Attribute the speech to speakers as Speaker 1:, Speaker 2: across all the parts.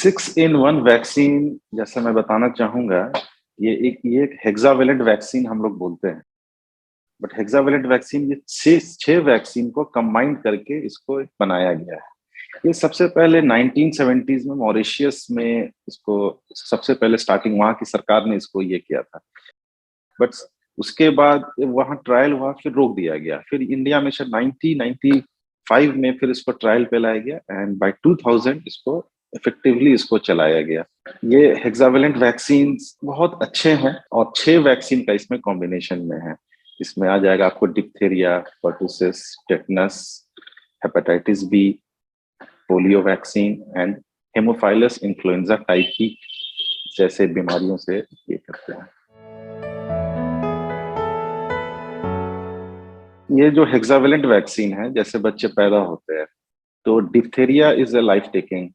Speaker 1: Six in one vaccine जैसे मैं बताना चाहूंगा। ये एक हेक्सावेलेंट वैक्सीन हम लोग बोलते हैं। बट हेक्सावेलेंट वैक्सीन ये छह वैक्सीन को कंबाइन करके इसको एक बनाया गया है। ये सबसे पहले 1970s में मॉरिशियस में इसको सबसे पहले स्टार्टिंग वहां की सरकार ने इसको ये किया था। बट उसके बाद वहां ट्रायल हुआ, फिर रोक दिया गया। फिर इंडिया में शायद 1995 में फिर इसको ट्रायल पे लाया गया एंड बाय 2000 इसको इफेक्टिवली इसको चलाया गया। ये हेक्सावेलेंट वैक्सीन बहुत अच्छे हैं और छह वैक्सीन का इसमें कॉम्बिनेशन में है। इसमें आ जाएगा आपको diphtheria, pertussis, tetanus, hepatitis B, polio vaccine and haemophilus influenza type की जैसे बीमारियों से ये करते हैं। ये जो हेक्सावेलेंट वैक्सीन है, जैसे बच्चे पैदा होते हैं तो diphtheria is a life taking.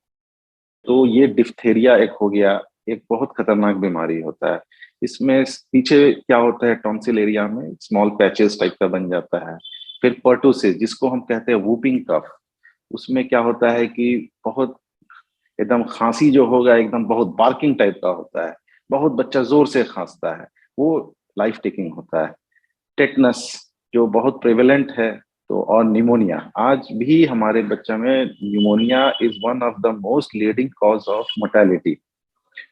Speaker 1: तो ये डिप्थेरिया एक हो गया, एक बहुत खतरनाक बीमारी होता है। इसमें पीछे क्या होता है, टॉन्सिल एरिया में स्मॉल पैचेस टाइप का बन जाता है। फिर पर्टुसिस जिसको हम कहते हैं वूपिंग कफ, उसमें क्या होता है कि बहुत एकदम खांसी जो होगा एकदम बहुत बार्किंग टाइप का होता है, बहुत बच्चा जोर से खांसता है, वो लाइफ टेकिंग होता है। टेटनस जो बहुत प्रेवेलेंट है। तो और निमोनिया, आज भी हमारे बच्चा में pneumonia is one of the most leading cause of mortality.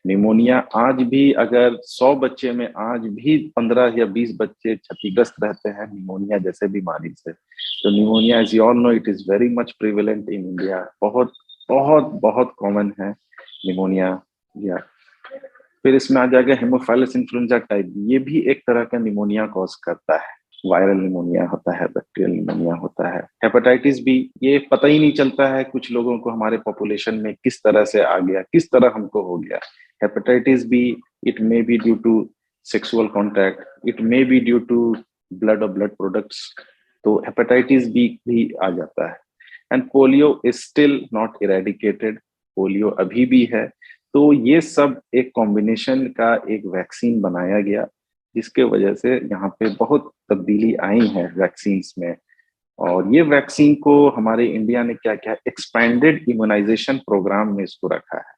Speaker 1: Pneumonia आज भी अगर 100 बच्चे में आज भी 15 या 20 बच्चे क्षतिग्रस्त रहते हैं निमोनिया जैसे बीमारी से। तो pneumonia as you all know it is very much prevalent in India, बहुत बहुत बहुत कॉमन है निमोनिया। या फिर इसमें आ जाएगा हेमोफाइलस इन्फ्लुएंजा टाइप, ये भी एक तरह का निमोनिया कॉज करता है। वायरल निमोनिया होता है, बैक्टीरियल निमोनिया होता है। हेपेटाइटिस बी, ये पता ही नहीं चलता है कुछ लोगों को हमारे पॉपुलेशन में किस तरह से आ गया, किस तरह हमको हो गया hepatitis B. It may be due to sexual contact, it may be due to blood और ब्लड प्रोडक्ट्स। तो हेपेटाइटिस बी भी आ जाता है। And polio is still not eradicated, polio अभी भी है। तो ये सब एक कॉम्बिनेशन का एक वैक्सीन बनाया गया, जिसके वजह से यहाँ पे बहुत तब्दीली आई है वैक्सीन में। और ये वैक्सीन को हमारे इंडिया ने क्या क्या एक्सपैंडेड इम्यूनाइजेशन प्रोग्राम में इसको रखा है।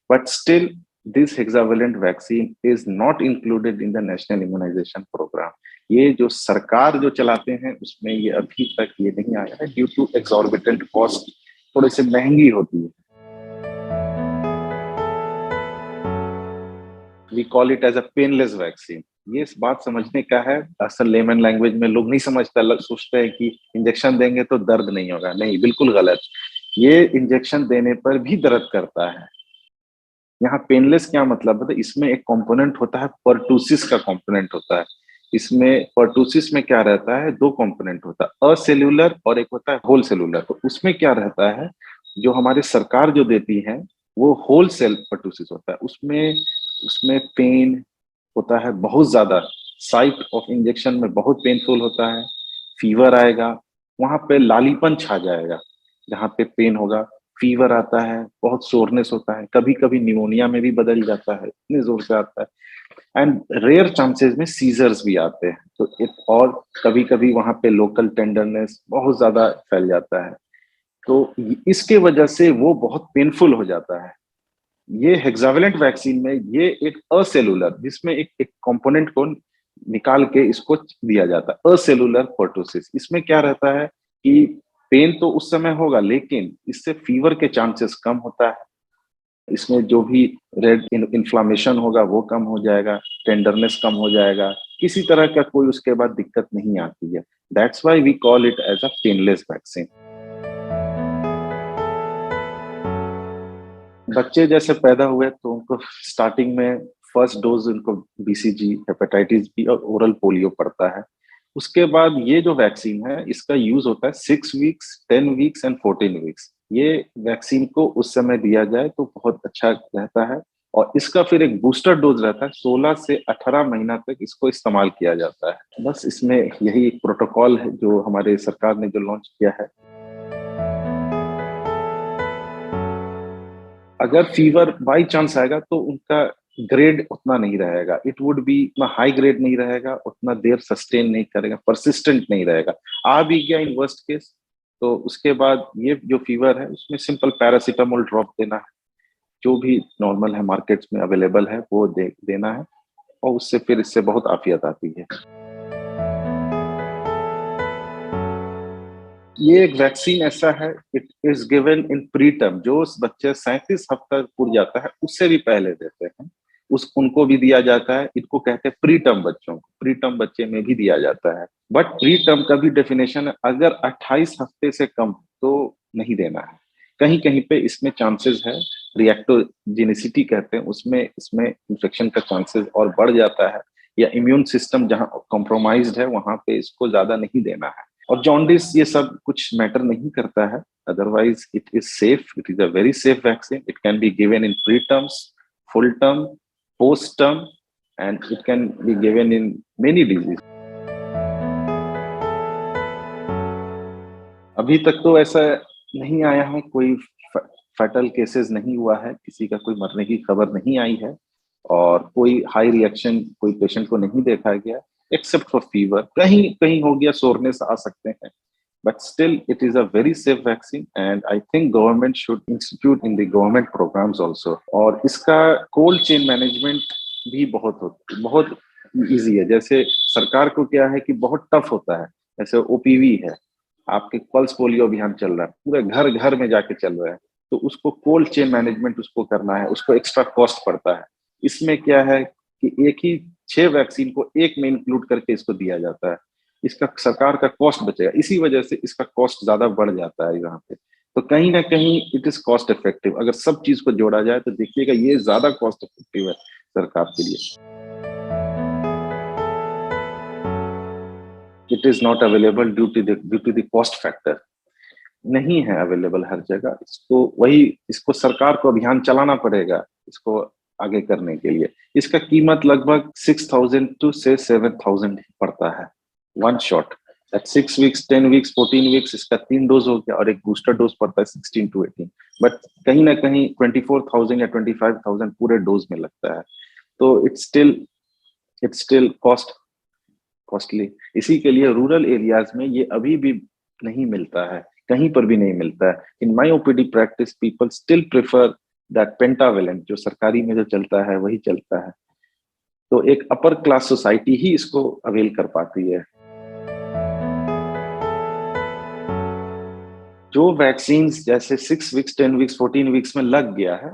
Speaker 1: But still this hexavalent vaccine is not included in the national immunisation programme. ये जो सरकार जो चलाते हैं उसमें ये अभी तक ये नहीं आया है ड्यू टू एक्सॉर्बिटेंट कॉस्ट, थोड़ी सी महंगी होती है। We call it as a painless vaccine. ये इस बात समझने का है, असल लेमन लैंग्वेज में लोग नहीं समझते, सोचते हैं कि इंजेक्शन देंगे तो दर्द नहीं होगा। नहीं, बिल्कुल गलत। ये इंजेक्शन देने पर भी दर्द करता है। यहाँ पेनलेस क्या मतलब है, इसमें एक कंपोनेंट होता है, पर्टूसिस का कंपोनेंट होता है। इसमें पर्टूसिस में क्या रहता है, दो कंपोनेंट होता है, असेल्यूलर और एक होता है होल सेलुलर। तो उसमें क्या रहता है, जो हमारी सरकार जो देती है वो होल सेल पर्टूसिस होता है। उसमें उसमें पेन होता है बहुत ज्यादा, साइट ऑफ इंजेक्शन में बहुत पेनफुल होता है, फीवर आएगा, वहां पे लालीपन छा जाएगा जहाँ पे पेन होगा, फीवर आता है, बहुत सोरनेस होता है, कभी कभी निमोनिया में भी बदल जाता है, इतने जोर से आता है। एंड रेयर चांसेस में सीजर्स भी आते हैं। तो और कभी कभी वहां पे लोकल टेंडरनेस बहुत ज्यादा फैल जाता है। तो इसके वजह से वो बहुत पेनफुल हो जाता है। ये हेक्सावेलेंट वैक्सीन में ये एक असेलुलर, जिसमें एक कंपोनेंट को निकाल के इसको दिया जाता है, असेलुलर पर्टोसिस। इसमें क्या रहता है कि पेन तो उस समय होगा लेकिन इससे फीवर के चांसेस कम होता है। इसमें जो भी रेड इन्फ्लामेशन होगा वो कम हो जाएगा, टेंडरनेस कम हो जाएगा, किसी तरह का कोई उसके बाद दिक्कत नहीं आती है। That's why we call it as a painless vaccine. बच्चे जैसे पैदा हुए तो उनको स्टार्टिंग में फर्स्ट डोज उनको बीसीजी, हेपेटाइटिस बी और ओरल पोलियो पड़ता है। उसके बाद ये जो वैक्सीन है इसका यूज होता है 6 वीक्स, 10 वीक्स एंड 14 वीक्स। ये वैक्सीन को उस समय दिया जाए तो बहुत अच्छा रहता है। और इसका फिर एक बूस्टर डोज रहता है, 16 से 18 महीना तक इसको इस्तेमाल किया जाता है। बस इसमें यही एक प्रोटोकॉल है जो हमारे सरकार ने जो लॉन्च किया है। अगर फीवर बाई चांस आएगा तो उनका ग्रेड उतना नहीं रहेगा, इट वुड बी उतना हाई ग्रेड नहीं रहेगा, उतना देर सस्टेन नहीं करेगा, परसिस्टेंट नहीं रहेगा। आ भी गया इन वर्स्ट केस तो उसके बाद ये जो फीवर है उसमें सिंपल पैरासीटामोल ड्रॉप देना है, जो भी नॉर्मल है मार्केट्स में अवेलेबल है वो देना है, और उससे फिर इससे बहुत आफियत आती है। ये एक वैक्सीन ऐसा है, it is given in pre term, जो उस बच्चे 37 हफ्ता पूर जाता है उससे भी पहले देते हैं, उस उनको भी दिया जाता है। इनको कहते हैं प्री टर्म बच्चों को, प्री टर्म बच्चे में भी दिया जाता है। बट प्री टर्म का भी डेफिनेशन है, अगर 28 हफ्ते से कम तो नहीं देना है। कहीं कहीं पे इसमें चांसेस है, रिएक्टोजेनिसिटी कहते हैं, उसमें इसमें इन्फेक्शन का चांसेस और बढ़ जाता है, या इम्यून सिस्टम जहां कॉम्प्रोमाइज्ड है वहां पे इसको ज्यादा नहीं देना है। और जॉन्डिस ये सब कुछ मैटर नहीं करता है, otherwise it is safe, it is a very safe vaccine. It can be given in pre terms, full term, post term, and it can be given in many disease. अभी तक तो ऐसा नहीं आया है, कोई फैटल केसेस नहीं हुआ है, किसी का कोई मरने की खबर नहीं आई है, और कोई हाई रिएक्शन कोई पेशेंट को नहीं देखा गया, एक्सेप्ट फॉर फीवर। कहीं कहीं हो गया, सोरनेस आ सकते हैं, but still it is a very safe vaccine, and I think government should institute in the government programs also। और इसका कोल्ड चेन मैनेजमेंट भी बहुत इजी है। जैसे सरकार को क्या है कि बहुत टफ होता है, जैसे ओपीवी है, आपके पल्स पोलियो अभियान चल रहा है, पूरे घर घर में जाके चल रहा है, तो उसको कोल्ड चेन मैनेजमेंट उसको करना है, उसको एक्स्ट्रा कॉस्ट पड़ता है। इसमें क्या है कि एक ही 6 वैक्सीन को एक में इंक्लूड करके इसको दिया जाता है, इसका सरकार का कॉस्ट बचेगा, इसी वजह से इसका कॉस्ट ज्यादा बढ़ जाता है यहाँ पे। तो कहीं ना कहीं इट इज कॉस्ट इफेक्टिव, अगर सब चीज को जोड़ा जाए तो देखिएगा ये ज्यादा कॉस्ट इफेक्टिव है सरकार के लिए। It is not available due to the cost factor, नहीं है अवेलेबल हर जगह। इसको सरकार को अभियान चलाना पड़ेगा इसको आगे करने के लिए। इसका कीमत लगभग 6,000 टू से 7,000 पड़ता है one shot at 6 weeks, 10 weeks, 14 weeks. इसका 3 डोज हो गया, और एक बूस्टर डोज पड़ता है 16 टू 18। बट कहीं ना कहीं 24,000 या 25,000 पूरे डोज में लगता है, तो इट्स स्टिल कॉस्टली। इसी के लिए रूरल एरियाज में ये अभी भी नहीं मिलता है, कहीं पर भी नहीं मिलता है। In my OPD practice people still prefer that pentavalent, जो सरकारी में जो चलता है वही चलता है। तो एक अपर क्लास सोसाइटी ही इसको अवेल कर पाती है। जो वैक्सीन जैसे 6 वीक्स, 10 वीक्स, 14 वीक्स में लग गया है,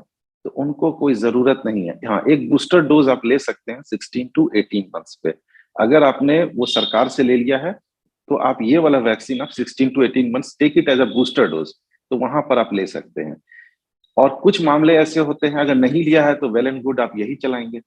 Speaker 1: तो उनको कोई जरूरत नहीं है। हाँ, एक बूस्टर डोज आप ले सकते हैं 16 टू 18 मंथ्स पे। अगर आपने वो सरकार से ले लिया है, तो आप ये वाला वैक्सीन आप 16 to 18 months take it as a booster dose, तो वहां पर आप ले सकते हैं। और कुछ मामले ऐसे होते हैं, अगर नहीं लिया है तो वेल एंड गुड, आप यही चलाएंगे।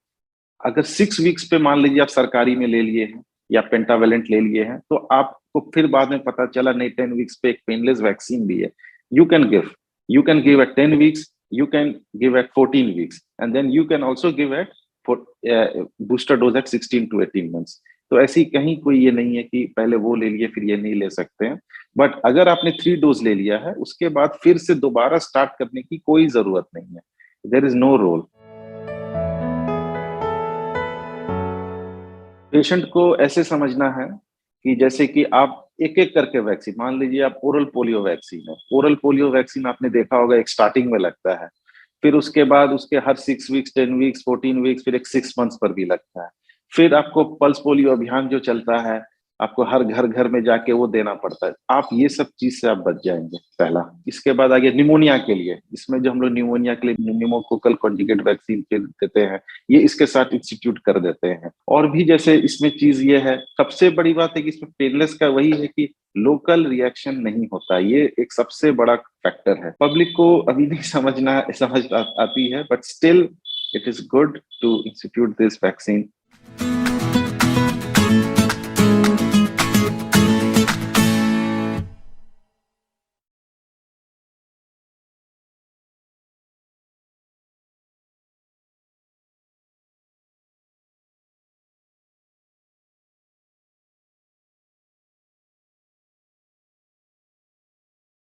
Speaker 1: अगर 6 वीक्स पे मान लीजिए आप सरकारी में ले लिए हैं या पेंटावेलेंट ले लिए हैं, तो आपको फिर बाद में पता चला नहीं 10 वीक्स पे एक पेनलेस वैक्सीन भी है, you can give at 10 weeks, you can give at 14 weeks, and then you can also give at booster dose at 16 to 18 months. तो ऐसी कहीं कोई ये नहीं है कि पहले वो ले लिए फिर ये नहीं ले सकते हैं। बट अगर आपने 3 डोज ले लिया है, उसके बाद फिर से दोबारा स्टार्ट करने की कोई जरूरत नहीं है, there is no role. Patient को ऐसे समझना है कि जैसे कि आप एक एक करके वैक्सीन, मान लीजिए आप ओरल पोलियो वैक्सीन है, ओरल पोलियो वैक्सीन आपने देखा होगा एक स्टार्टिंग में लगता है, फिर उसके बाद उसके हर 6 वीक्स, 10 वीक्स, 14 वीक्स, फिर एक 6 मंथ्स पर भी लगता है। फिर आपको पल्स पोलियो अभियान जो चलता है, आपको हर घर घर में जाके वो देना पड़ता है। आप ये सब चीज से आप बच जाएंगे, पहला। इसके बाद आगे निमोनिया के लिए, इसमें जो हम लोग निमोनिया के लिए निमोकोकल कॉन्जुगेट वैक्सीन देते हैं, ये इसके साथ इंस्टीट्यूट कर देते हैं। और भी जैसे इसमें चीज ये है, सबसे बड़ी बात है कि इसमें पेनलेस का वही है कि लोकल रिएक्शन नहीं होता, ये एक सबसे बड़ा फैक्टर है। पब्लिक को अभी नहीं समझ आती है, but still it is good to institute this vaccine